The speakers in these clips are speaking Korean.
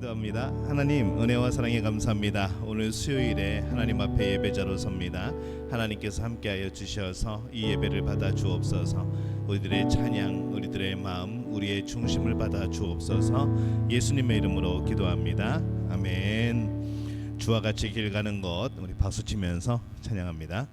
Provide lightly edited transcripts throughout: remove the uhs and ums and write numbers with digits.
기도합니다. 하나님, 은혜와 사랑에 감사합니다. 오늘 수요일에 하나님 앞에 예배자로 섭니다. 하나님께서 함께하여 주셔서 이 예배를 받아 주옵소서. 우리들의 찬양, 우리들의 마음, 우리의 중심을 받아 주옵소서. 예수님의 이름으로 기도합니다. 아멘. 주와 같이 길 가는 것, 우리 박수 치면서 찬양합니다.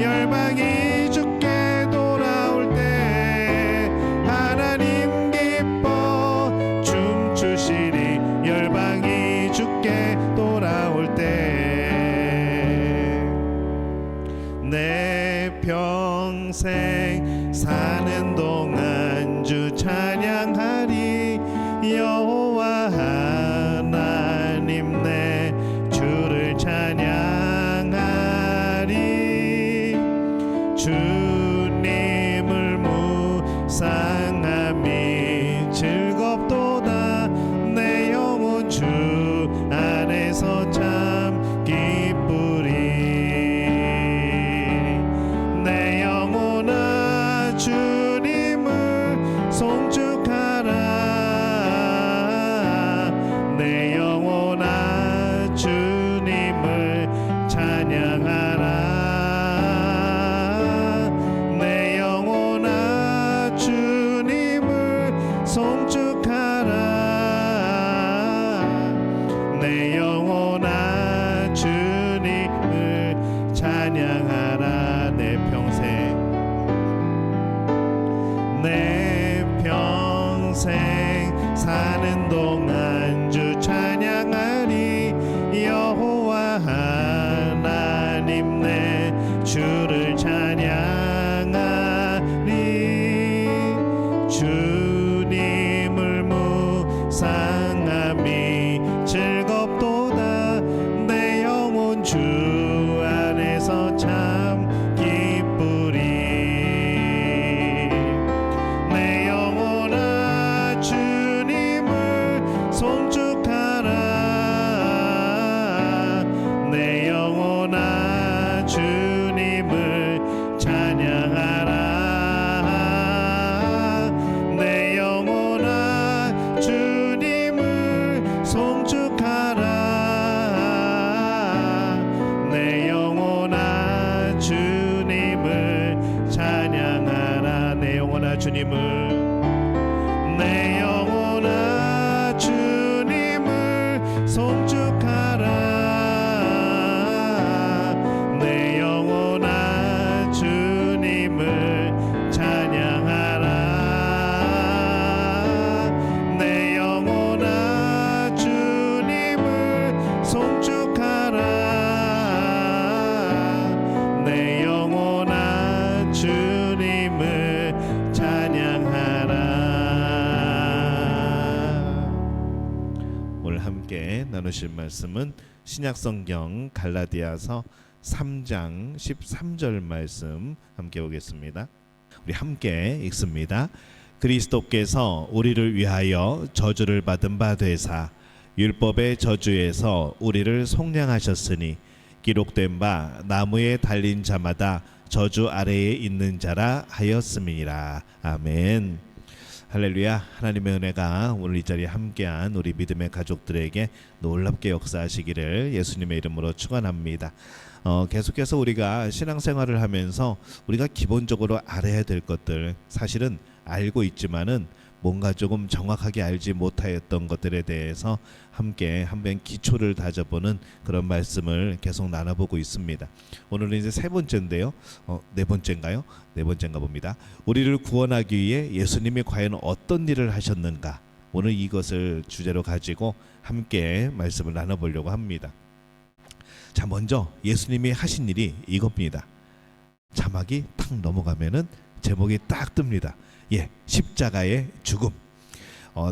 열방이 주께 돌아올 때 하나님 기뻐 춤추시리. 열방이 주께 돌아올 때 내 평생 사는 동안 주 찬양하리. 여호와 하나님 내 주를 찬양하리. 안에서 참 기쁘리. 내 영혼아 주님을 송축하라. 내 영혼아 주님을 찬양하라. 내 영혼아 주님을 송축하라. 내 영혼아 주님을 찬양하라. 내 평생 사는 동안 주 찬양하리. 여호와 하나님 내 주를 찬양하리. 주님을 묵상함이 즐겁도다. 내 영혼 주 안에서 참 기쁘리. 내 영혼아 주님을 송축하라. 내 영혼아 주님을 찬양하라. 내 영혼아 주님을 송축하라. 내 영혼아 주님을 찬양하라. 내 영혼아 주님을, 내 영혼아 주님을 송축하라. 내 영혼아 주님을 찬양하라. 내 영혼아 주님을 송축하라. 내 영혼아 주님을 찬양하라. 오늘 함께 나누실 말씀은 신약성경 갈라디아서 3장 13절 말씀 함께 보겠습니다. 우리 함께 읽습니다. 그리스도께서 우리를 위하여 저주를 받은 바 되사 율법의 저주에서 우리를 속량하셨으니 기록된 바 나무에 달린 자마다 저주 아래에 있는 자라 하였음이니라. 아멘. 할렐루야. 하나님의 은혜가 오늘 이 자리에 함께한 우리 믿음의 가족들에게 놀랍게 역사하시기를 예수님의 이름으로 축원합니다. 계속해서 우리가 신앙생활을 하면서 우리가 기본적으로 알아야 될 것들, 사실은 알고 있지만은 뭔가 조금 정확하게 알지 못하였던 것들에 대해서 함께 한번 기초를 다져보는 그런 말씀을 계속 나눠보고 있습니다. 오늘은 이제 세 번째인데요. 네 번째인가요? 네 번째인가 봅니다. 우리를 구원하기 위해 예수님이 과연 어떤 일을 하셨는가? 오늘 이것을 주제로 가지고 함께 말씀을 나눠보려고 합니다. 자, 먼저 예수님이 하신 일이 이겁니다. 자막이 탁 넘어가면은 제목이 딱 뜹니다. 십자가의 죽음.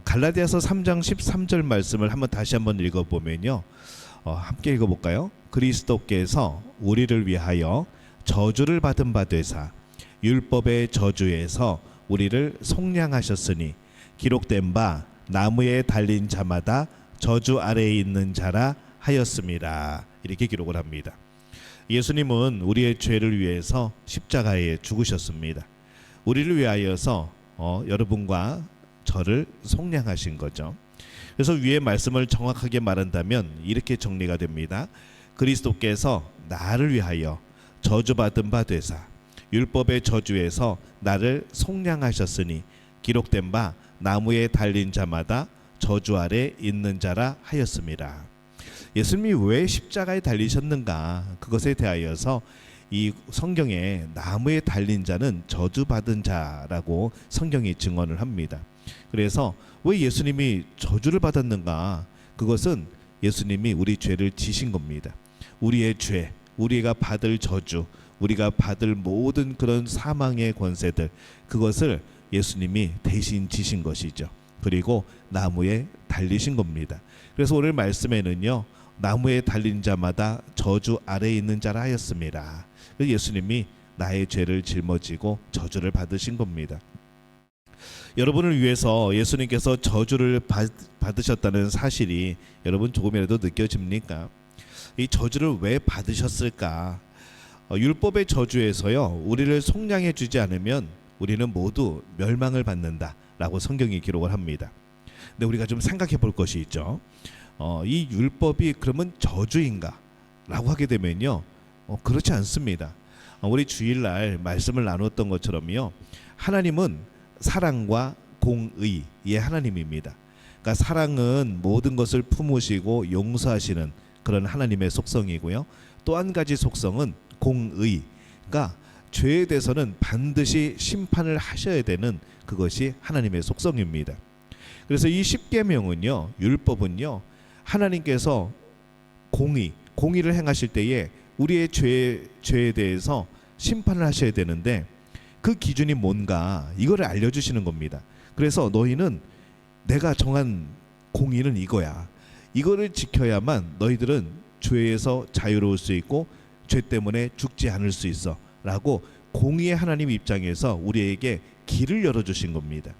갈라디아서 3장 13절 말씀을 다시 한번 읽어보면요. 함께 읽어볼까요? 그리스도께서 우리를 위하여 저주를 받은 바 되사 율법의 저주에서 우리를 속량하셨으니 기록된 바 나무에 달린 자마다 저주 아래에 있는 자라 하였습니다. 이렇게 기록을 합니다. 예수님은 우리의 죄를 위해서 십자가에 죽으셨습니다. 우리를 위하여서 여러분과 저를 속량하신 거죠. 그래서 위의 말씀을 정확하게 말한다면 이렇게 정리가 됩니다. 그리스도께서 나를 위하여 저주받은 바 되사 율법의 저주에서 나를 속량하셨으니 기록된 바 나무에 달린 자마다 저주 아래 있는 자라 하였습니다. 예수님이 왜 십자가에 달리셨는가? 그것에 대하여서 이 성경에 나무에 달린 자는 저주받은 자라고 성경이 증언을 합니다. 그래서 왜 예수님이 저주를 받았는가? 그것은 예수님이 우리 죄를 지신 겁니다. 우리의 죄, 우리가 받을 저주, 우리가 받을 모든 그런 사망의 권세들, 그것을 예수님이 대신 지신 것이죠. 그리고 나무에 달리신 겁니다. 그래서 오늘 말씀에는요, 나무에 달린 자마다 저주 아래에 있는 자라 하였습니다. 예수님이 나의 죄를 짊어지고 저주를 받으신 겁니다. 여러분을 위해서 예수님께서 저주를 받으셨다는 사실이 여러분 조금이라도 느껴집니까? 이 저주를 왜 받으셨을까? 율법의 저주에서요, 우리를 속량해 주지 않으면 우리는 모두 멸망을 받는다라고 성경이 기록을 합니다. 근데 우리가 좀 생각해 볼 것이 있죠. 이 율법이 그러면 저주인가? 라고 하게 되면요, 그렇지 않습니다. 우리 주일날 말씀을 나눴던 것처럼요, 하나님은 사랑과 공의의 하나님입니다. 그러니까 사랑은 모든 것을 품으시고 용서하시는 그런 하나님의 속성이고요. 또 한 가지 속성은 공의, 그러니까 죄에 대해서는 반드시 심판을 하셔야 되는 그것이 하나님의 속성입니다. 그래서 이 십계명은요, 율법은요, 하나님께서 공의를 행하실 때에 우리의 죄에 대해서 심판을 하셔야 되는데 그 기준이 뭔가 이거를 알려주시는 겁니다. 그래서 너희는 내가 정한 공의는 이거야. 이거를 지켜야만 너희들은 죄에서 자유로울 수 있고 죄 때문에 죽지 않을 수 있어 라고 공의의 하나님 입장에서 우리에게 길을 열어주신 겁니다.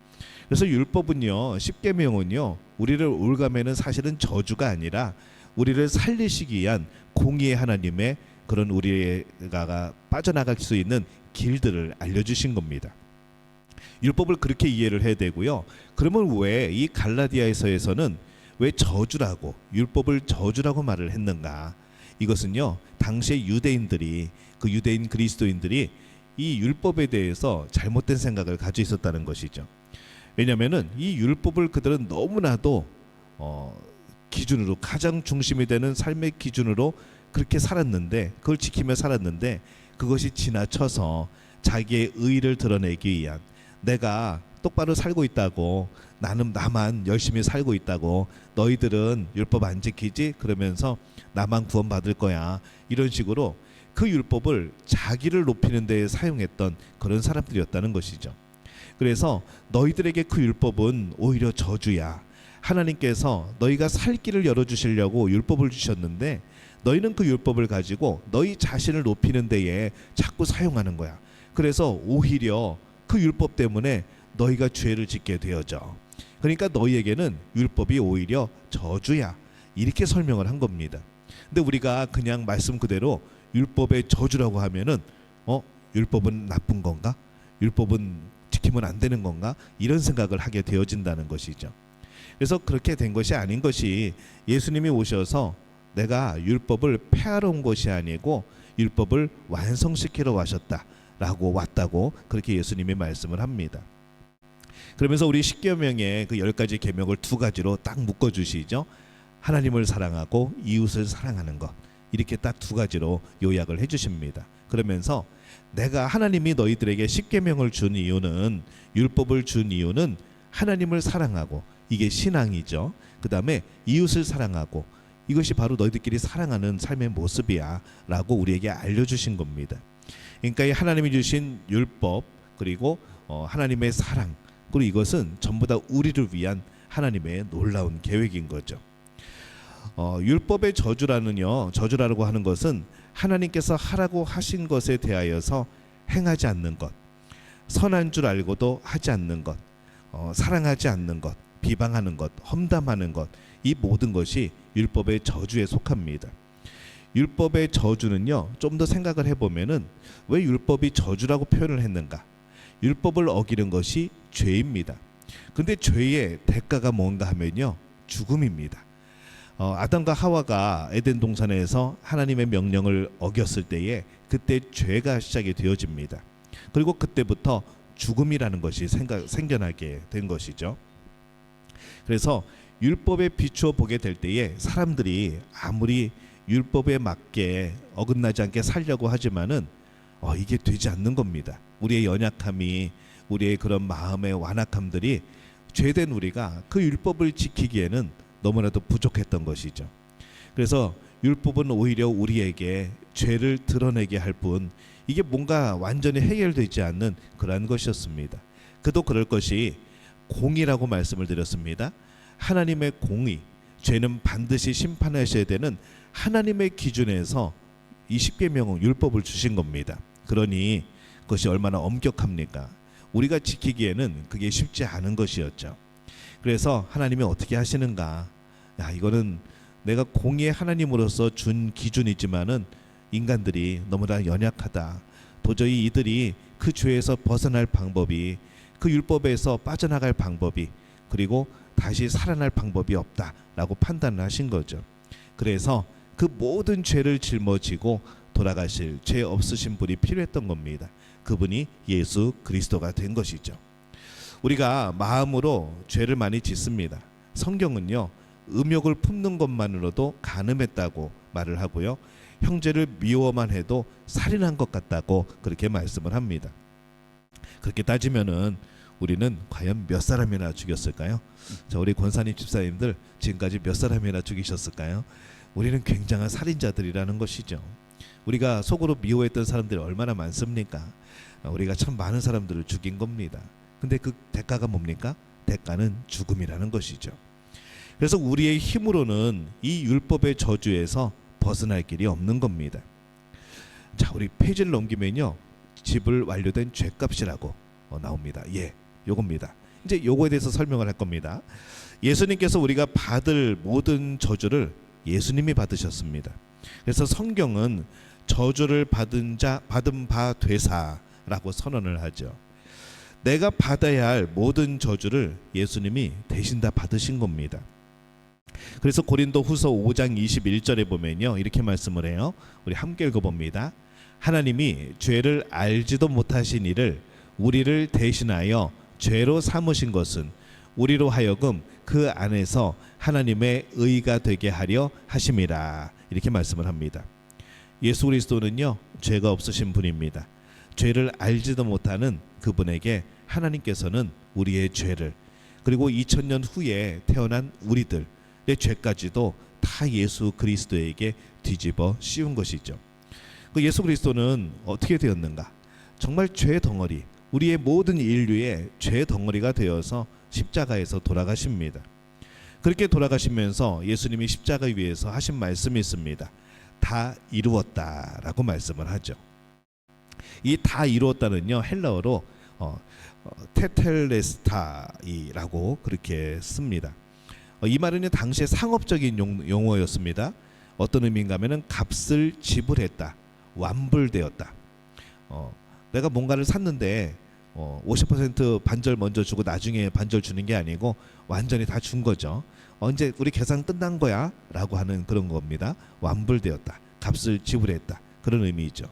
그래서 율법은요, 십계명은요, 우리를 올가매는 사실은 저주가 아니라 우리를 살리시기 위한 공의의 하나님의 그런 우리가 빠져나갈 수 있는 길들을 알려주신 겁니다. 율법을 그렇게 이해를 해야 되고요. 그러면 왜 이 갈라디아서에서는 왜 저주라고, 율법을 저주라고 말을 했는가? 이것은요, 당시의 유대인들이, 그 유대인 그리스도인들이 이 율법에 대해서 잘못된 생각을 가지고 있었다는 것이죠. 왜냐하면은 이 율법을 그들은 너무나도 기준으로, 가장 중심이 되는 삶의 기준으로 그렇게 살았는데, 그걸 지키며 살았는데, 그것이 지나쳐서 자기의 의의를 드러내기 위한, 내가 똑바로 살고 있다고, 나만 열심히 살고 있다고, 너희들은 율법 안 지키지? 그러면서 나만 구원받을 거야, 이런 식으로 그 율법을 자기를 높이는 데 사용했던 그런 사람들이었다는 것이죠. 그래서 너희들에게 그 율법은 오히려 저주야. 하나님께서 너희가 살 길을 열어주시려고 율법을 주셨는데 너희는 그 율법을 가지고 너희 자신을 높이는 데에 자꾸 사용하는 거야. 그래서 오히려 그 율법 때문에 너희가 죄를 짓게 되어져. 그러니까 너희에게는 율법이 오히려 저주야. 이렇게 설명을 한 겁니다. 근데 우리가 그냥 말씀 그대로 율법의 저주라고 하면은 율법은 나쁜 건가? 율법은 지키면 안 되는 건가? 이런 생각을 하게 되어진다는 것이죠. 그래서 그렇게 된 것이 아닌 것이, 예수님이 오셔서 내가 율법을 폐하러 온 것이 아니고 율법을 완성시키러 왔다고 그렇게 예수님이 말씀을 합니다. 그러면서 우리 십계명의 그 10가지 계명을 2가지로 딱 묶어 주시죠. 하나님을 사랑하고 이웃을 사랑하는 것, 이렇게 딱 2가지로 요약을 해 주십니다. 그러면서 내가, 하나님이 너희들에게 십계명을 준 이유는, 율법을 준 이유는 하나님을 사랑하고, 이게 신앙이죠. 그 다음에 이웃을 사랑하고, 이것이 바로 너희들끼리 사랑하는 삶의 모습이야 라고 우리에게 알려주신 겁니다. 그러니까 이 하나님이 주신 율법, 그리고 하나님의 사랑, 그리고 이것은 전부 다 우리를 위한 하나님의 놀라운 계획인 거죠. 율법의 저주라고 하는 것은 하나님께서 하라고 하신 것에 대하여서 행하지 않는 것, 선한 줄 알고도 하지 않는 것, 사랑하지 않는 것, 비방하는 것, 험담하는 것, 이 모든 것이 율법의 저주에 속합니다. 율법의 저주는요, 좀 더 생각을 해보면은 왜 율법이 저주라고 표현을 했는가? 율법을 어기는 것이 죄입니다. 근데 죄의 대가가 뭔가 하면요, 죽음입니다. 아담과 하와가 에덴 동산에서 하나님의 명령을 어겼을 때에 그때 죄가 시작이 되어집니다. 그리고 그때부터 죽음이라는 것이 생겨나게 된 것이죠. 그래서 율법에 비추어 보게 될 때에 사람들이 아무리 율법에 맞게 어긋나지 않게 살려고 하지만은 이게 되지 않는 겁니다. 우리의 연약함이, 우리의 그런 마음의 완악함들이 죄된 우리가 그 율법을 지키기에는 너무나도 부족했던 것이죠. 그래서 율법은 오히려 우리에게 죄를 드러내게 할 뿐, 이게 뭔가 완전히 해결되지 않는 그러한 것이었습니다. 그도 그럴 것이 공의라고 말씀을 드렸습니다. 하나님의 공의, 죄는 반드시 심판하셔야 되는 하나님의 기준에서 이 십계명은 율법을 주신 겁니다. 그러니 그것이 얼마나 엄격합니까? 우리가 지키기에는 그게 쉽지 않은 것이었죠. 그래서 하나님이 어떻게 하시는가? 이거는 내가 공의의 하나님으로서 준 기준이지만은 인간들이 너무나 연약하다. 도저히 이들이 그 죄에서 벗어날 방법이, 그 율법에서 빠져나갈 방법이, 그리고 다시 살아날 방법이 없다라고 판단을 하신 거죠. 그래서 그 모든 죄를 짊어지고 돌아가실 죄 없으신 분이 필요했던 겁니다. 그분이 예수 그리스도가 된 것이죠. 우리가 마음으로 죄를 많이 짓습니다. 성경은요, 음욕을 품는 것만으로도 간음했다고 말을 하고요, 형제를 미워만 해도 살인한 것 같다고 그렇게 말씀을 합니다. 그렇게 따지면은 우리는 과연 몇 사람이나 죽였을까요? 자, 우리 권사님 집사님들 지금까지 몇 사람이나 죽이셨을까요? 우리는 굉장한 살인자들이라는 것이죠. 우리가 속으로 미워했던 사람들이 얼마나 많습니까? 우리가 참 많은 사람들을 죽인 겁니다. 근데 그 대가가 뭡니까? 대가는 죽음이라는 것이죠. 그래서 우리의 힘으로는 이 율법의 저주에서 벗어날 길이 없는 겁니다. 자, 우리 페이지를 넘기면요, 지불 완료된 죄값이라고 나옵니다. 예, 요겁니다. 이제 요거에 대해서 설명을 할 겁니다. 예수님께서 우리가 받을 모든 저주를 예수님이 받으셨습니다. 그래서 성경은 저주를 받은 바 되사라고 선언을 하죠. 내가 받아야 할 모든 저주를 예수님이 대신 다 받으신 겁니다. 그래서 고린도 후서 5장 21절에 보면요, 이렇게 말씀을 해요. 우리 함께 읽어봅니다. 하나님이 죄를 알지도 못하신 이를 우리를 대신하여 죄로 삼으신 것은 우리로 하여금 그 안에서 하나님의 의가 되게 하려 하심이라. 이렇게 말씀을 합니다. 예수 그리스도는요, 죄가 없으신 분입니다. 죄를 알지도 못하는 그분에게 하나님께서는 우리의 죄를, 그리고 2000년 후에 태어난 우리들의 죄까지도 다 예수 그리스도에게 뒤집어 씌운 것이죠. 그 예수 그리스도는 어떻게 되었는가? 정말 죄 덩어리, 우리의 모든 인류의 죄 덩어리가 되어서 십자가에서 돌아가십니다. 그렇게 돌아가시면서 예수님이 십자가 위에서 하신 말씀이 있습니다. 다 이루었다라고 말씀을 하죠. 이 다 이루었다는요, 헬라어로 테텔레스타이라고 그렇게 씁니다. 이 말은 당시에 상업적인 용어였습니다. 어떤 의미인가 하면은 값을 지불했다, 완불되었다. 내가 뭔가를 샀는데 50% 반절 먼저 주고 나중에 반절 주는 게 아니고 완전히 다 준 거죠. 언제 우리 계산 끝난 거야? 라고 하는 그런 겁니다. 완불되었다, 값을 지불했다, 그런 의미이죠.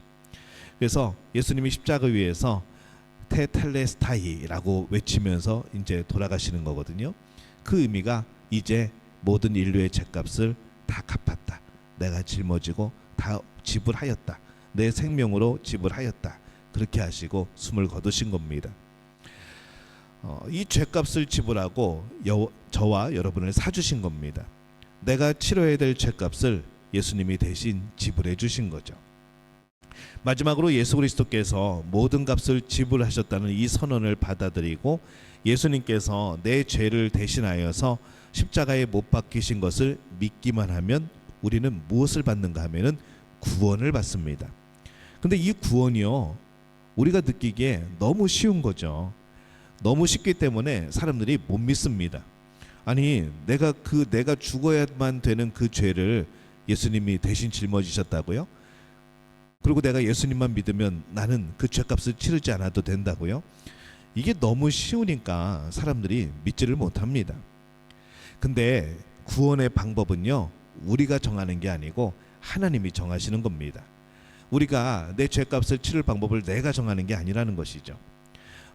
그래서 예수님이 십자가 위에서 테텔레스타이라고 외치면서 이제 돌아가시는 거거든요. 그 의미가 이제 모든 인류의 죄값을 다 갚았다, 내가 짊어지고 다 지불하였다, 내 생명으로 지불하였다, 그렇게 하시고 숨을 거두신 겁니다. 이 죄값을 지불하고 저와 여러분을 사주신 겁니다. 내가 치러야 될 죄값을 예수님이 대신 지불해 주신 거죠. 마지막으로 예수 그리스도께서 모든 값을 지불하셨다는 이 선언을 받아들이고 예수님께서 내 죄를 대신하여서 십자가에 못 박히신 것을 믿기만 하면 우리는 무엇을 받는가 하면은 구원을 받습니다. 근데 이 구원이요, 우리가 느끼기에 너무 쉬운 거죠. 너무 쉽기 때문에 사람들이 못 믿습니다. 아니, 내가 죽어야만 되는 그 죄를 예수님이 대신 짊어지셨다고요? 그리고 내가 예수님만 믿으면 나는 그 죄값을 치르지 않아도 된다고요? 이게 너무 쉬우니까 사람들이 믿지를 못합니다. 근데 구원의 방법은요, 우리가 정하는 게 아니고 하나님이 정하시는 겁니다. 우리가 내 죄값을 치를 방법을 내가 정하는 게 아니라는 것이죠.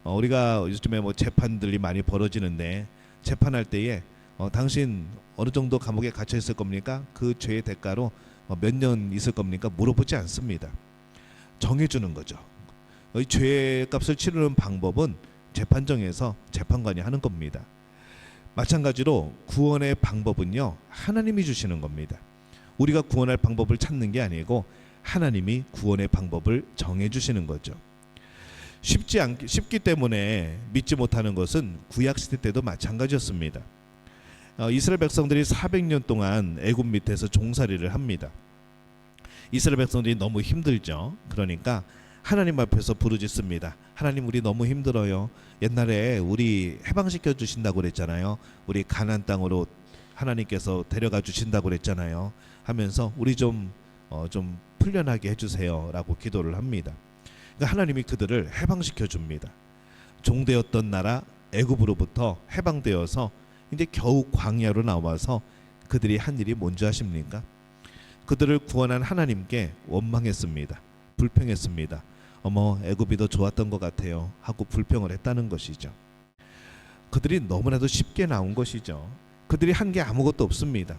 우리가 요즘에 재판들이 많이 벌어지는데 재판할 때에 당신 어느 정도 감옥에 갇혀 있을 겁니까? 그 죄의 대가로 몇 년 있을 겁니까? 물어보지 않습니다. 정해주는 거죠. 이 죄값을 치르는 방법은 재판정에서 재판관이 하는 겁니다. 마찬가지로 구원의 방법은요, 하나님이 주시는 겁니다. 우리가 구원할 방법을 찾는 게 아니고 하나님이 구원의 방법을 정해주시는 거죠. 쉽기 때문에 믿지 못하는 것은 구약시대 때도 마찬가지였습니다. 이스라엘 백성들이 400년 동안 애굽 밑에서 종살이를 합니다. 이스라엘 백성들이 너무 힘들죠. 그러니까 하나님 앞에서 부르짖습니다. 하나님, 우리 너무 힘들어요. 옛날에 우리 해방시켜 주신다고 그랬잖아요. 우리 가나안 땅으로 하나님께서 데려가 주신다고 그랬잖아요 하면서 우리 좀 풀려나게 해주세요라고 기도를 합니다. 그러니까 하나님이 그들을 해방시켜 줍니다. 종되었던 나라 애굽으로부터 해방되어서 이제 겨우 광야로 나와서 그들이 한 일이 뭔지 아십니까? 그들을 구원한 하나님께 원망했습니다. 불평했습니다. 어머, 애굽이 더 좋았던 것 같아요 하고 불평을 했다는 것이죠. 그들이 너무나도 쉽게 나온 것이죠. 그들이 한 게 아무것도 없습니다.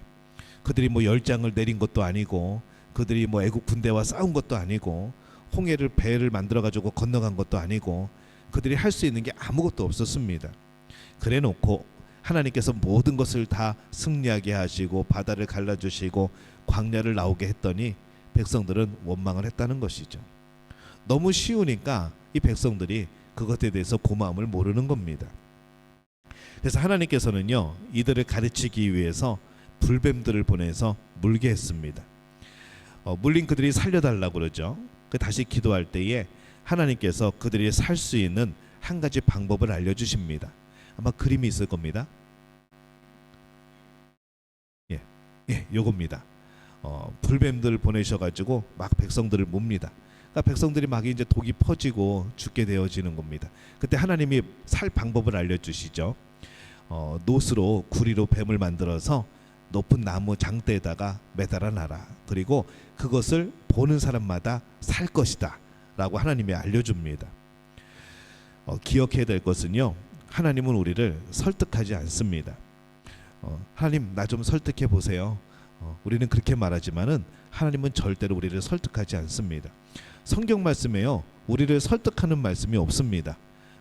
그들이 뭐 열장을 내린 것도 아니고, 그들이 뭐 애국 군대와 싸운 것도 아니고, 홍해를 배를 만들어 가지고 건너간 것도 아니고, 그들이 할 수 있는 게 아무것도 없었습니다. 그래 놓고 하나님께서 모든 것을 다 승리하게 하시고 바다를 갈라주시고 광야를 나오게 했더니 백성들은 원망을 했다는 것이죠. 너무 쉬우니까 이 백성들이 그것에 대해서 고마움을 모르는 겁니다. 그래서 하나님께서는요, 이들을 가르치기 위해서 불뱀들을 보내서 물게 했습니다. 물린 그들이 살려달라고 그러죠. 다시 기도할 때에 하나님께서 그들이 살 수 있는 한 가지 방법을 알려주십니다. 아마 그림이 있을 겁니다. 요겁니다. 불뱀들을 보내셔가지고 막 백성들을 몹니다. 그러니까 백성들이 막 이제 독이 퍼지고 죽게 되어지는 겁니다. 그때 하나님이 살 방법을 알려주시죠. 노스로 구리로 뱀을 만들어서 높은 나무 장대에다가 매달아 놔라. 그리고 그것을 보는 사람마다 살 것이다 라고 하나님이 알려줍니다. 기억해야 될 것은요, 하나님은 우리를 설득하지 않습니다. 하나님 나 좀 설득해 보세요. 우리는 그렇게 말하지만은 하나님은 절대로 우리를 설득하지 않습니다. 성경 말씀에요, 우리를 설득하는 말씀이 없습니다.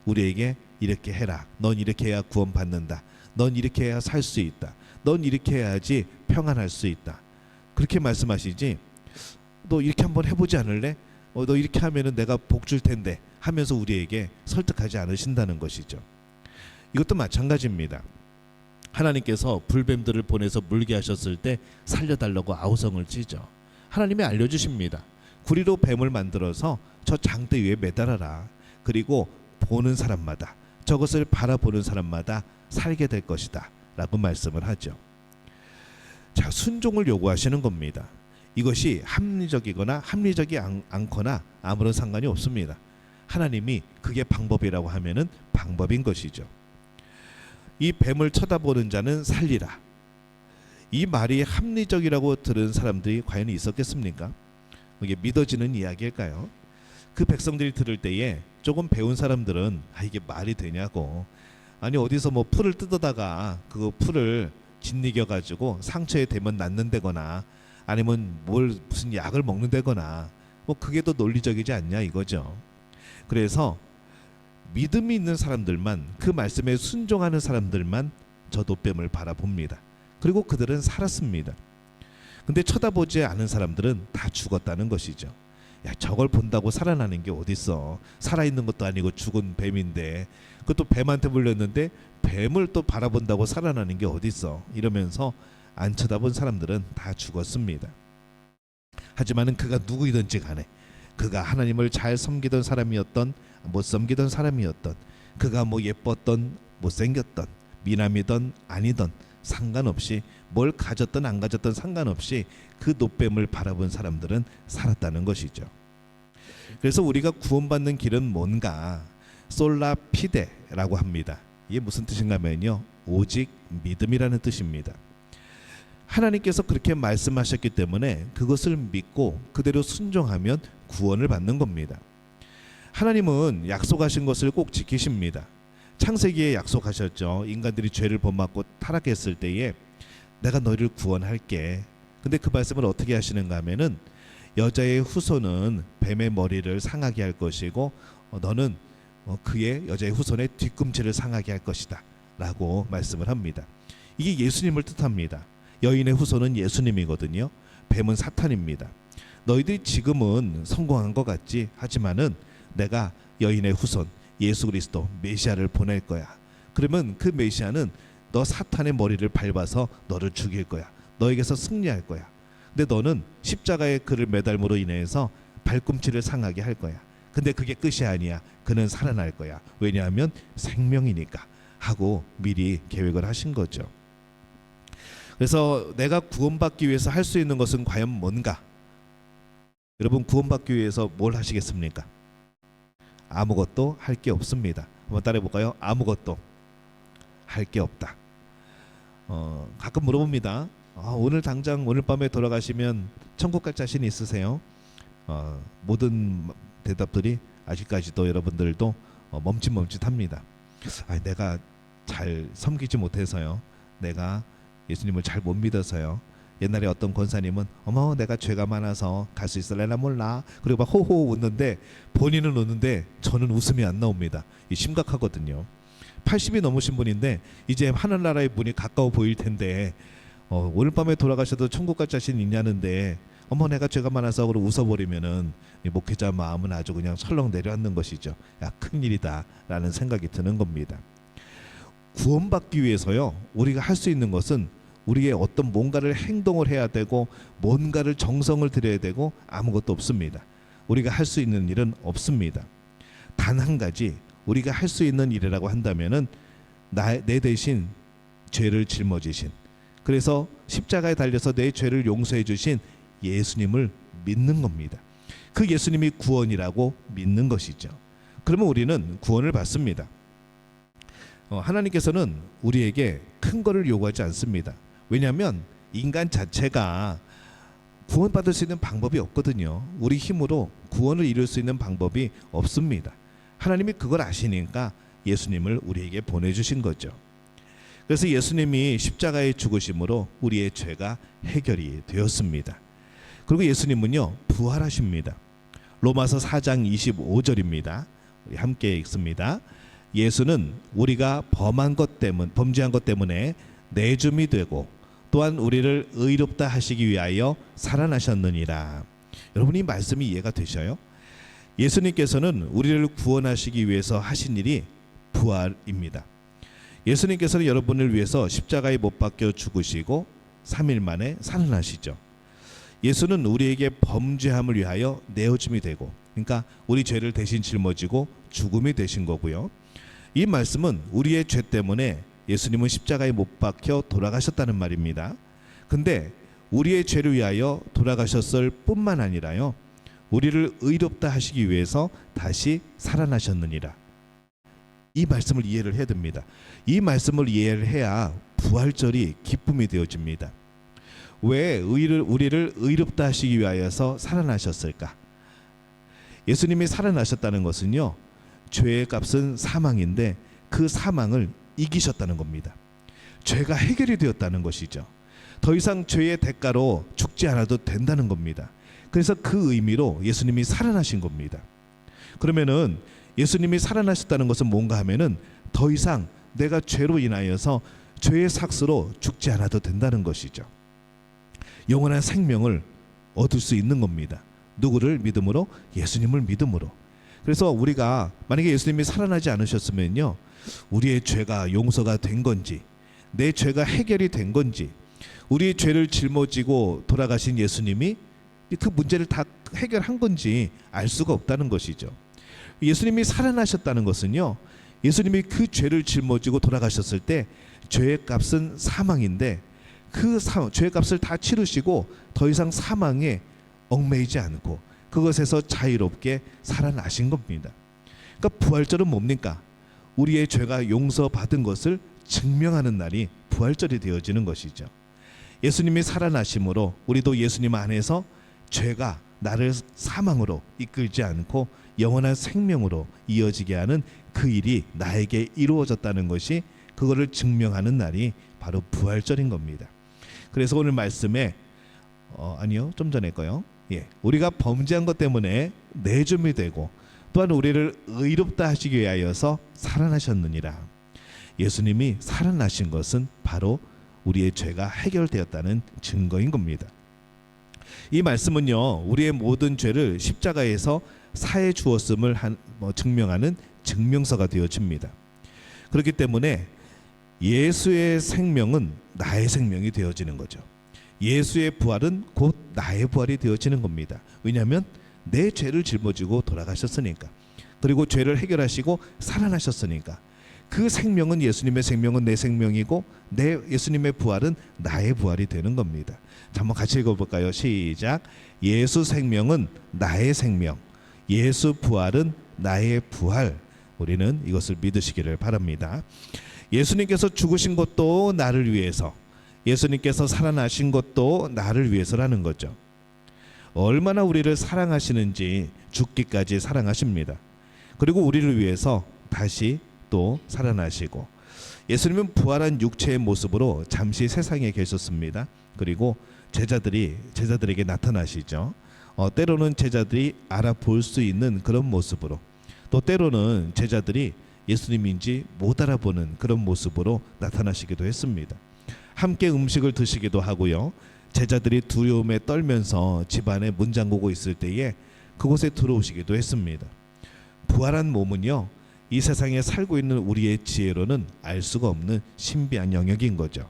우리에게 이렇게 해라. 넌 이렇게 해야 구원받는다. 넌 이렇게 해야 살 수 있다. 넌 이렇게 해야지 평안할 수 있다. 그렇게 말씀하시지, 너 이렇게 한번 해보지 않을래? 너 이렇게 하면은 내가 복 줄 텐데 하면서 우리에게 설득하지 않으신다는 것이죠. 이것도 마찬가지입니다. 하나님께서 불뱀들을 보내서 물게 하셨을 때 살려달라고 아우성을 치죠. 하나님이 알려주십니다. 구리로 뱀을 만들어서 저 장대 위에 매달아라. 그리고 보는 사람마다, 저것을 바라보는 사람마다 살게 될 것이다 라고 말씀을 하죠. 자, 순종을 요구하시는 겁니다. 이것이 합리적이거나 합리적이 않거나 아무런 상관이 없습니다. 하나님이 그게 방법이라고 하면은 방법인 것이죠. 이 뱀을 쳐다보는 자는 살리라. 이 말이 합리적이라고 들은 사람들이 과연 있었겠습니까? 이게 믿어지는 이야기일까요? 그 백성들이 들을 때에 조금 배운 사람들은 이게 말이 되냐고, 아니 어디서 뭐 풀을 뜯어다가 그 풀을 짓이겨 가지고 상처에 대면 낫는다거나 아니면 무슨 약을 먹는다거나 뭐 그게 더 논리적이지 않냐 이거죠. 그래서 믿음이 있는 사람들만, 그 말씀에 순종하는 사람들만 저 돛뱀을 바라봅니다. 그리고 그들은 살았습니다. 근데 쳐다보지 않은 사람들은 다 죽었다는 것이죠. 야, 저걸 본다고 살아나는 게 어딨어. 살아있는 것도 아니고 죽은 뱀인데, 그것도 뱀한테 물렸는데 뱀을 또 바라본다고 살아나는 게 어딨어. 이러면서 안 쳐다본 사람들은 다 죽었습니다. 하지만은 그가 누구이든지 간에, 그가 하나님을 잘 섬기던 사람이었던 못 섬기던 사람이었던, 그가 뭐 예뻤던 못생겼던 미남이던 아니던 상관없이, 뭘 가졌던 안 가졌던 상관없이 그 돛뱀을 바라본 사람들은 살았다는 것이죠. 그래서 우리가 구원받는 길은 뭔가, 솔라 피데라고 합니다. 이게 무슨 뜻인가 하면요, 오직 믿음이라는 뜻입니다. 하나님께서 그렇게 말씀하셨기 때문에 그것을 믿고 그대로 순종하면 구원을 받는 겁니다. 하나님은 약속하신 것을 꼭 지키십니다. 창세기에 약속하셨죠. 인간들이 죄를 범하고 타락했을 때에 내가 너희를 구원할게. 근데 그 말씀을 어떻게 하시는가 하면은, 여자의 후손은 뱀의 머리를 상하게 할 것이고 너는 그의 여자의 후손의 뒤꿈치를 상하게 할 것이다 라고 말씀을 합니다. 이게 예수님을 뜻합니다. 여인의 후손은 예수님이거든요. 뱀은 사탄입니다. 너희들이 지금은 성공한 것 같지, 하지만은 내가 여인의 후손 예수 그리스도 메시아를 보낼 거야. 그러면 그 메시아는 너 사탄의 머리를 밟아서 너를 죽일 거야. 너에게서 승리할 거야. 근데 너는 십자가에 그를 매달므로 인해서 발꿈치를 상하게 할 거야. 근데 그게 끝이 아니야. 그는 살아날 거야. 왜냐하면 생명이니까 하고 미리 계획을 하신 거죠. 그래서 내가 구원받기 위해서 할 수 있는 것은 과연 뭔가? 여러분, 구원받기 위해서 뭘 하시겠습니까? 아무것도 할 게 없습니다. 한번 따라해 볼까요? 아무것도 할 게 없다. 가끔 물어봅니다. 오늘 당장 오늘 밤에 돌아가시면 천국 갈 자신 있으세요? 모든 대답들이 아직까지도 여러분들도 멈칫멈칫합니다. 내가 잘 섬기지 못해서요. 내가 예수님을 잘 못 믿어서요. 옛날에 어떤 권사님은 어머 내가 죄가 많아서 갈 수 있을래나 몰라. 그리고 막 호호 웃는데 본인은 웃는데 저는 웃음이 안 나옵니다. 이 심각하거든요. 80이 넘으신 분인데 이제 하늘나라의 문이 가까워 보일 텐데 오늘 밤에 돌아가셔도 천국 갈 자신 있냐는데 어머 내가 죄가 많아서 그러고 웃어버리면은 이 목회자 마음은 아주 그냥 설렁 내려앉는 것이죠. 야 큰일이다 라는 생각이 드는 겁니다. 구원받기 위해서요 우리가 할 수 있는 것은 우리의 어떤 뭔가를 행동을 해야 되고 뭔가를 정성을 들여야 되고 아무것도 없습니다. 우리가 할 수 있는 일은 없습니다. 단 한 가지 우리가 할 수 있는 일이라고 한다면은 내 대신 죄를 짊어지신, 그래서 십자가에 달려서 내 죄를 용서해 주신 예수님을 믿는 겁니다. 그 예수님이 구원이라고 믿는 것이죠. 그러면 우리는 구원을 받습니다. 하나님께서는 우리에게 큰 거를 요구하지 않습니다. 왜냐하면 인간 자체가 구원받을 수 있는 방법이 없거든요. 우리 힘으로 구원을 이룰 수 있는 방법이 없습니다. 하나님이 그걸 아시니까 예수님을 우리에게 보내주신 거죠. 그래서 예수님이 십자가에 죽으심으로 우리의 죄가 해결이 되었습니다. 그리고 예수님은요 부활하십니다. 로마서 4장 25절입니다. 우리 함께 읽습니다. 예수는 우리가 범죄한 것 때문에 내줌이 되고 또한 우리를 의롭다 하시기 위하여 살아나셨느니라. 여러분 이 말씀이 이해가 되셔요? 예수님께서는 우리를 구원하시기 위해서 하신 일이 부활입니다. 예수님께서는 여러분을 위해서 십자가에 못 박혀 죽으시고 3일 만에 살아나시죠. 예수는 우리에게 범죄함을 위하여 내어줌이 되고, 그러니까 우리 죄를 대신 짊어지고 죽음이 되신 거고요. 이 말씀은 우리의 죄 때문에 예수님은 십자가에 못 박혀 돌아가셨다는 말입니다. 근데 우리의 죄를 위하여 돌아가셨을 뿐만 아니라요, 우리를 의롭다 하시기 위해서 다시 살아나셨느니라. 이 말씀을 이해를 해야 됩니다. 이 말씀을 이해를 해야 부활절이 기쁨이 되어집니다. 왜 우리를 의롭다 하시기 위하여서 살아나셨을까? 예수님이 살아나셨다는 것은요, 죄의 값은 사망인데 그 사망을 이기셨다는 겁니다. 죄가 해결이 되었다는 것이죠. 더 이상 죄의 대가로 죽지 않아도 된다는 겁니다. 그래서 그 의미로 예수님이 살아나신 겁니다. 그러면은 예수님이 살아나셨다는 것은 뭔가 하면은 더 이상 내가 죄로 인하여서 죄의 삭스로 죽지 않아도 된다는 것이죠. 영원한 생명을 얻을 수 있는 겁니다. 누구를 믿음으로? 예수님을 믿음으로. 그래서 우리가 만약에 예수님이 살아나지 않으셨으면요, 우리의 죄가 용서가 된 건지, 내 죄가 해결이 된 건지, 우리의 죄를 짊어지고 돌아가신 예수님이 그 문제를 다 해결한 건지 알 수가 없다는 것이죠. 예수님이 살아나셨다는 것은요, 예수님이 그 죄를 짊어지고 돌아가셨을 때 죄의 값은 사망인데 그 죄의 값을 다 치르시고 더 이상 사망에 얽매이지 않고 그것에서 자유롭게 살아나신 겁니다. 그러니까 부활절은 뭡니까? 우리의 죄가 용서받은 것을 증명하는 날이 부활절이 되어지는 것이죠. 예수님이 살아나심으로 우리도 예수님 안에서 죄가 나를 사망으로 이끌지 않고 영원한 생명으로 이어지게 하는 그 일이 나에게 이루어졌다는 것이, 그거를 증명하는 날이 바로 부활절인 겁니다. 그래서 오늘 말씀에 아니요 좀 전에 거요. 우리가 범죄한 것 때문에 내줌이 되고 또한 우리를 의롭다 하시기 위하여서 살아나셨느니라. 예수님이 살아나신 것은 바로 우리의 죄가 해결되었다는 증거인 겁니다. 이 말씀은요, 우리의 모든 죄를 십자가에서 사해 주었음을 증명하는 증명서가 되어집니다. 그렇기 때문에 예수의 생명은 나의 생명이 되어지는 거죠. 예수의 부활은 곧 나의 부활이 되어지는 겁니다. 왜냐하면 내 죄를 짊어지고 돌아가셨으니까, 그리고 죄를 해결하시고 살아나셨으니까, 그 생명은 예수님의 생명은 내 생명이고 내 예수님의 부활은 나의 부활이 되는 겁니다. 자, 한번 같이 읽어볼까요? 시작. 예수 생명은 나의 생명, 예수 부활은 나의 부활. 우리는 이것을 믿으시기를 바랍니다. 예수님께서 죽으신 것도 나를 위해서, 예수님께서 살아나신 것도 나를 위해서라는 거죠. 얼마나 우리를 사랑하시는지 죽기까지 사랑하십니다. 그리고 우리를 위해서 다시 또 살아나시고, 예수님은 부활한 육체의 모습으로 잠시 세상에 계셨습니다. 그리고 제자들에게 나타나시죠. 때로는 제자들이 알아볼 수 있는 그런 모습으로, 또 때로는 제자들이 예수님인지 못 알아보는 그런 모습으로 나타나시기도 했습니다. 함께 음식을 드시기도 하고요. 제자들이 두려움에 떨면서 집안에 문 잠그고 있을 때에 그곳에 들어오시기도 했습니다. 부활한 몸은요, 이 세상에 살고 있는 우리의 지혜로는 알 수가 없는 신비한 영역인 거죠.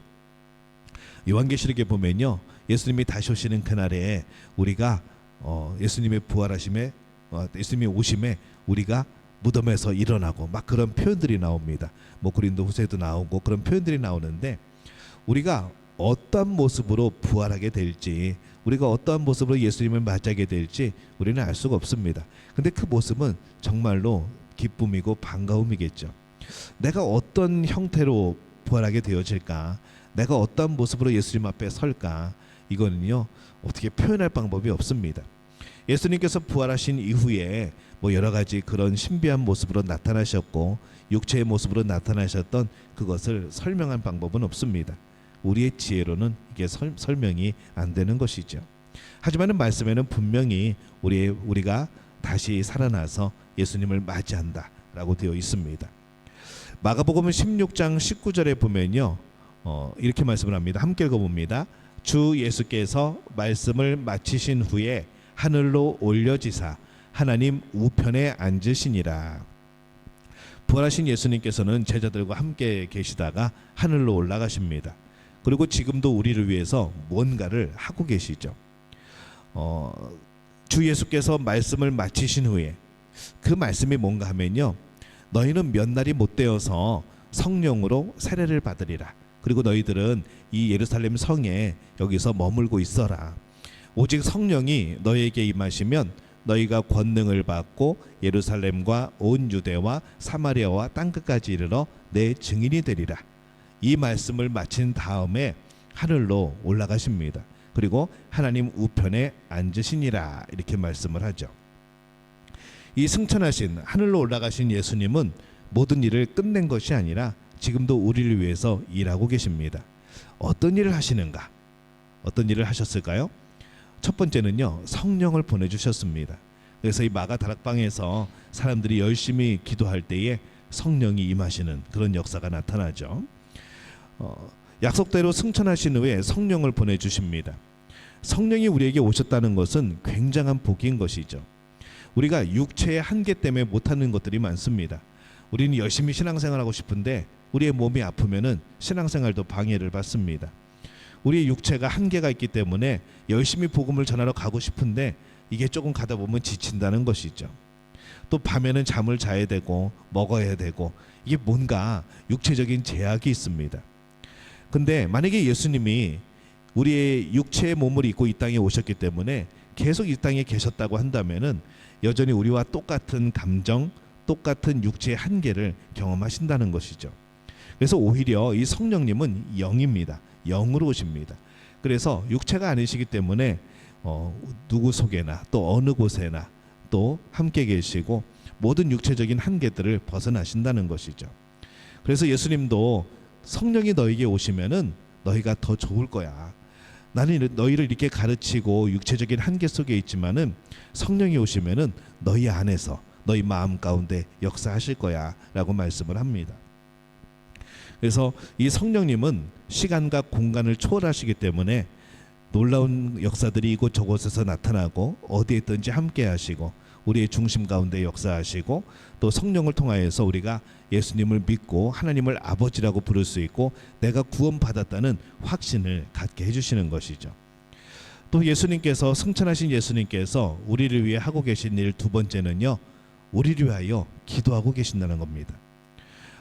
요한계시록에 보면요, 예수님이 다시 오시는 그날에 우리가 예수님의 부활하심에, 예수님이 오심에 우리가 무덤에서 일어나고 막 그런 표현들이 나옵니다. 뭐 고린도후서에도 나오고 그런 표현들이 나오는데, 우리가 어떠한 모습으로 부활하게 될지, 우리가 어떠한 모습으로 예수님을 맞이하게 될지 우리는 알 수가 없습니다. 근데 그 모습은 정말로 기쁨이고 반가움이겠죠. 내가 어떤 형태로 부활하게 되어질까, 내가 어떤 모습으로 예수님 앞에 설까, 이거는요 어떻게 표현할 방법이 없습니다. 예수님께서 부활하신 이후에 뭐 여러 가지 그런 신비한 모습으로 나타나셨고 육체의 모습으로 나타나셨던 그것을 설명할 방법은 없습니다. 우리의 지혜로는 이게 설명이 안 되는 것이죠. 하지만 말씀에는 분명히 우리가 다시 살아나서 예수님을 맞이한다라고 되어 있습니다. 마가복음 16장 19절에 보면요, 이렇게 말씀을 합니다. 함께 읽어봅니다. 주 예수께서 말씀을 마치신 후에 하늘로 올려지사 하나님 우편에 앉으시니라. 부활하신 예수님께서는 제자들과 함께 계시다가 하늘로 올라가십니다. 그리고 지금도 우리를 위해서 뭔가를 하고 계시죠. 주 예수께서 말씀을 마치신 후에, 그 말씀이 뭔가 하면요, 너희는 몇 날이 못 되어서 성령으로 세례를 받으리라. 그리고 너희들은 이 예루살렘 성에 여기서 머물고 있어라. 오직 성령이 너희에게 임하시면 너희가 권능을 받고 예루살렘과 온 유대와 사마리아와 땅끝까지 이르러 내 증인이 되리라. 이 말씀을 마친 다음에 하늘로 올라가십니다. 그리고 하나님 우편에 앉으시니라, 이렇게 말씀을 하죠. 이 승천하신 하늘로 올라가신 예수님은 모든 일을 끝낸 것이 아니라 지금도 우리를 위해서 일하고 계십니다. 어떤 일을 하시는가? 어떤 일을 하셨을까요? 첫 번째는요, 성령을 보내주셨습니다. 그래서 이 마가 다락방에서 사람들이 열심히 기도할 때에 성령이 임하시는 그런 역사가 나타나죠. 약속대로 승천하신 후에 성령을 보내주십니다. 성령이 우리에게 오셨다는 것은 굉장한 복인 것이죠. 우리가 육체의 한계 때문에 못하는 것들이 많습니다. 우리는 열심히 신앙생활하고 싶은데 우리의 몸이 아프면은 신앙생활도 방해를 받습니다. 우리의 육체가 한계가 있기 때문에 열심히 복음을 전하러 가고 싶은데 이게 조금 가다 보면 지친다는 것이죠. 또 밤에는 잠을 자야 되고 먹어야 되고, 이게 뭔가 육체적인 제약이 있습니다. 근데 만약에 예수님이 우리의 육체의 몸을 입고 이 땅에 오셨기 때문에 계속 이 땅에 계셨다고 한다면은 여전히 우리와 똑같은 감정, 똑같은 육체의 한계를 경험하신다는 것이죠. 그래서 오히려 이 성령님은 영입니다. 영으로 오십니다. 그래서 육체가 아니시기 때문에 누구 속에나 또 어느 곳에나 또 함께 계시고 모든 육체적인 한계들을 벗어나신다는 것이죠. 그래서 예수님도 성령이 너에게 오시면은 너희가 더 좋을 거야. 나는 너희를 이렇게 가르치고 육체적인 한계 속에 있지만은 성령이 오시면은 너희 안에서 너희 마음 가운데 역사하실 거야라고 말씀을 합니다. 그래서 이 성령님은 시간과 공간을 초월하시기 때문에 놀라운 역사들이 이곳저곳에서 나타나고 어디에 있든지 함께 하시고 우리의 중심 가운데 역사하시고, 또 성령을 통하여서 우리가 예수님을 믿고 하나님을 아버지라고 부를 수 있고 내가 구원받았다는 확신을 갖게 해주시는 것이죠. 또 예수님께서, 승천하신 예수님께서 우리를 위해 하고 계신 일 두 번째는요, 우리를 위하여 기도하고 계신다는 겁니다.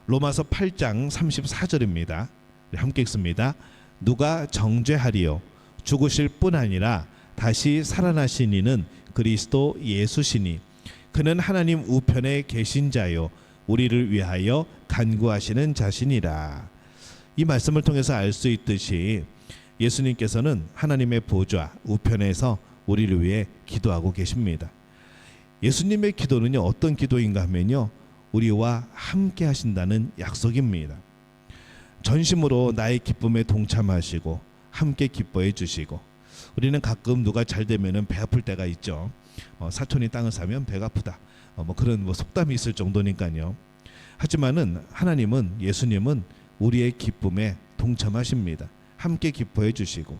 로마서 8장 34절입니다. 함께 읽습니다. 누가 정죄하리요? 죽으실 뿐 아니라 다시 살아나신 이는 그리스도 예수시니 그는 하나님 우편에 계신 자요 우리를 위하여 간구하시는 자신이라. 이 말씀을 통해서 알 수 있듯이 예수님께서는 하나님의 보좌 우편에서 우리를 위해 기도하고 계십니다. 예수님의 기도는요 어떤 기도인가 하면요 우리와 함께 하신다는 약속입니다. 전심으로 나의 기쁨에 동참하시고 함께 기뻐해 주시고, 우리는 가끔 누가 잘 되면은 배 아플 때가 있죠. 사촌이 땅을 사면 배가 아프다. 그런 속담이 있을 정도니까요. 하지만은 하나님은 예수님은 우리의 기쁨에 동참하십니다. 함께 기뻐해 주시고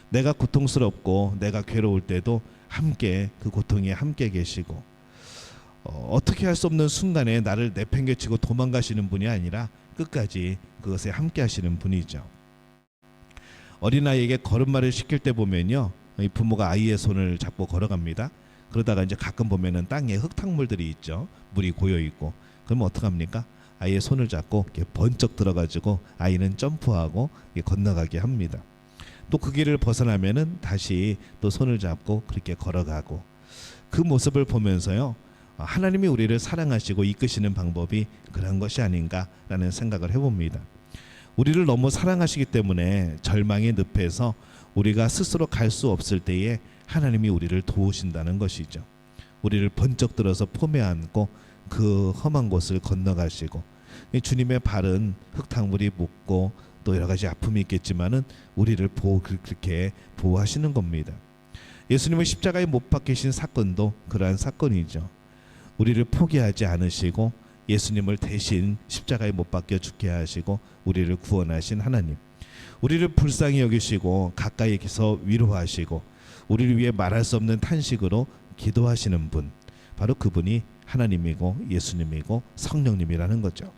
내가 고통스럽고 내가 괴로울 때도 함께 그 고통에 함께 계시고 어떻게 할 수 없는 순간에 나를 내팽개치고 도망가시는 분이 아니라 끝까지 그것에 함께 하시는 분이죠. 어린아이에게 걸음마를 시킬 때 보면요 이 부모가 아이의 손을 잡고 걸어갑니다. 그러다가 이제 가끔 보면은 땅에 흙탕물들이 있죠. 물이 고여 있고 그러면 어떡합니까? 아이의 손을 잡고 이렇게 번쩍 들어가지고 아이는 점프하고 건너가게 합니다. 또 그 길을 벗어나면은 다시 또 손을 잡고 그렇게 걸어가고, 그 모습을 보면서요 하나님이 우리를 사랑하시고 이끄시는 방법이 그런 것이 아닌가라는 생각을 해봅니다. 우리를 너무 사랑하시기 때문에 절망의 늪에서 우리가 스스로 갈 수 없을 때에 하나님이 우리를 도우신다는 것이죠. 우리를 번쩍 들어서 품에 안고 그 험한 곳을 건너가시고, 주님의 발은 흙탕물이 묻고 또 여러 가지 아픔이 있겠지만은 우리를 그렇게 보호하시는 겁니다. 예수님은 십자가에 못 박히신 사건도 그러한 사건이죠. 우리를 포기하지 않으시고 예수님을 대신 십자가에 못 박혀 죽게 하시고 우리를 구원하신 하나님, 우리를 불쌍히 여기시고 가까이에서 위로하시고 우리를 위해 말할 수 없는 탄식으로 기도하시는 분, 바로 그분이 하나님이고 예수님이고 성령님이라는 거죠.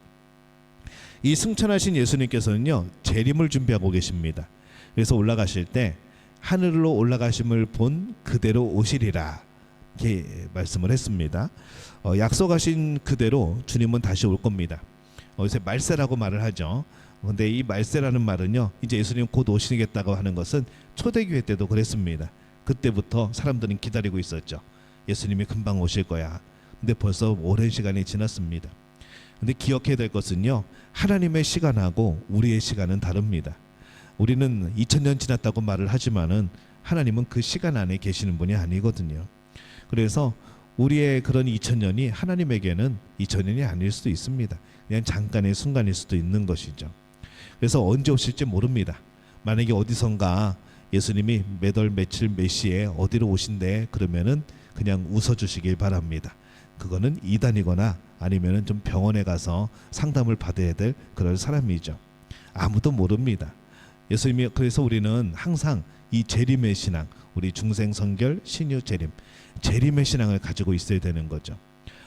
이 승천하신 예수님께서는요 재림을 준비하고 계십니다. 그래서 올라가실 때 하늘로 올라가심을 본 그대로 오시리라 이렇게 말씀을 했습니다. 약속하신 그대로 주님은 다시 올 겁니다. 요새 말세라고 말을 하죠. 근데 이 말세라는 말은요 이제 예수님 곧 오시겠다고 하는 것은 초대교회 때도 그랬습니다. 그때부터 사람들은 기다리고 있었죠. 예수님이 금방 오실 거야. 근데 벌써 오랜 시간이 지났습니다. 근데 기억해야 될 것은요 하나님의 시간하고 우리의 시간은 다릅니다. 우리는 2000년 지났다고 말을 하지만은 하나님은 그 시간 안에 계시는 분이 아니거든요. 그래서 우리의 그런 2000년이 하나님에게는 2000년이 아닐 수도 있습니다. 그냥 잠깐의 순간일 수도 있는 것이죠. 그래서 언제 오실지 모릅니다. 만약에 어디선가 예수님이 몇 월 며칠 몇 시에 어디로 오신대 그러면은 그냥 웃어주시길 바랍니다. 그거는 이단이거나 아니면은 좀 병원에 가서 상담을 받아야 될 그런 사람이죠. 아무도 모릅니다. 예수님이, 그래서 우리는 항상 이 재림의 신앙, 우리 중생성결 신유 재림의 신앙을 가지고 있어야 되는 거죠.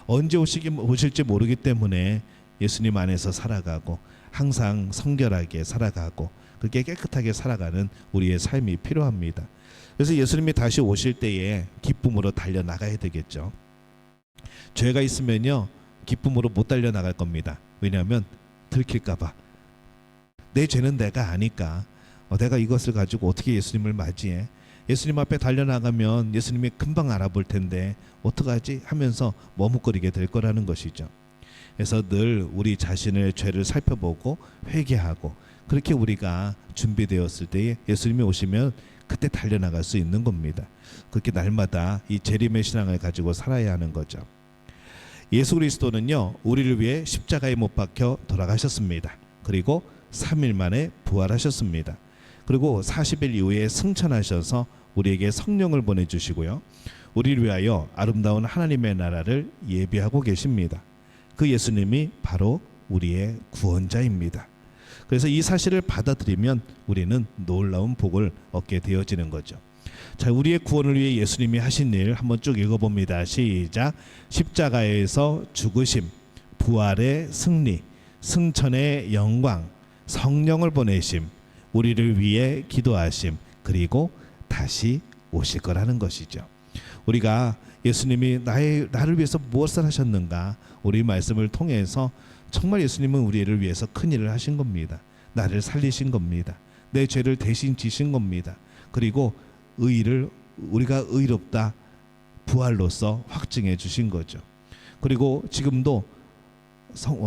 언제 오실지 모르기 때문에 예수님 안에서 살아가고 항상 성결하게 살아가고 그렇게 깨끗하게 살아가는 우리의 삶이 필요합니다. 그래서 예수님이 다시 오실 때에 기쁨으로 달려나가야 되겠죠. 죄가 있으면요 기쁨으로 못 달려나갈 겁니다. 왜냐하면 들킬까봐. 내 죄는 내가 아니까 내가 이것을 가지고 어떻게 예수님을 맞이해? 예수님 앞에 달려나가면 예수님이 금방 알아볼 텐데 어떡하지? 하면서 머뭇거리게 될 거라는 것이죠. 그래서 늘 우리 자신의 죄를 살펴보고 회개하고 그렇게 우리가 준비되었을 때에 예수님이 오시면 그때 달려나갈 수 있는 겁니다. 그렇게 날마다 이 재림의 신앙을 가지고 살아야 하는 거죠. 예수 그리스도는요 우리를 위해 십자가에 못 박혀 돌아가셨습니다. 그리고 3일 만에 부활하셨습니다. 그리고 40일 이후에 승천하셔서 우리에게 성령을 보내주시고요 우리를 위하여 아름다운 하나님의 나라를 예비하고 계십니다. 그 예수님이 바로 우리의 구원자입니다. 그래서 이 사실을 받아들이면 우리는 놀라운 복을 얻게 되어지는 거죠. 자, 우리의 구원을 위해 예수님이 하신 일 한번 쭉 읽어봅니다. 시작. 십자가에서 죽으심, 부활의 승리, 승천의 영광, 성령을 보내심, 우리를 위해 기도하심, 그리고 다시 오실 거라는 것이죠. 우리가 예수님이 나를 위해서 무엇을 하셨는가, 우리 말씀을 통해서 정말 예수님은 우리를 위해서 큰 일을 하신 겁니다. 나를 살리신 겁니다. 내 죄를 대신 지신 겁니다. 그리고 의를 우리가 의롭다 부활로서 확증해 주신 거죠. 그리고 지금도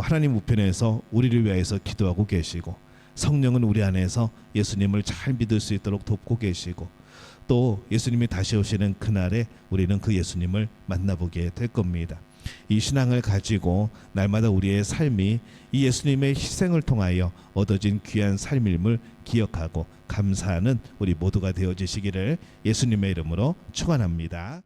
하나님 우편에서 우리를 위해서 기도하고 계시고, 성령은 우리 안에서 예수님을 잘 믿을 수 있도록 돕고 계시고, 또 예수님이 다시 오시는 그날에 우리는 그 예수님을 만나보게 될 겁니다. 이 신앙을 가지고 날마다 우리의 삶이 이 예수님의 희생을 통하여 얻어진 귀한 삶임을 기억하고 감사하는 우리 모두가 되어지시기를 예수님의 이름으로 축원합니다.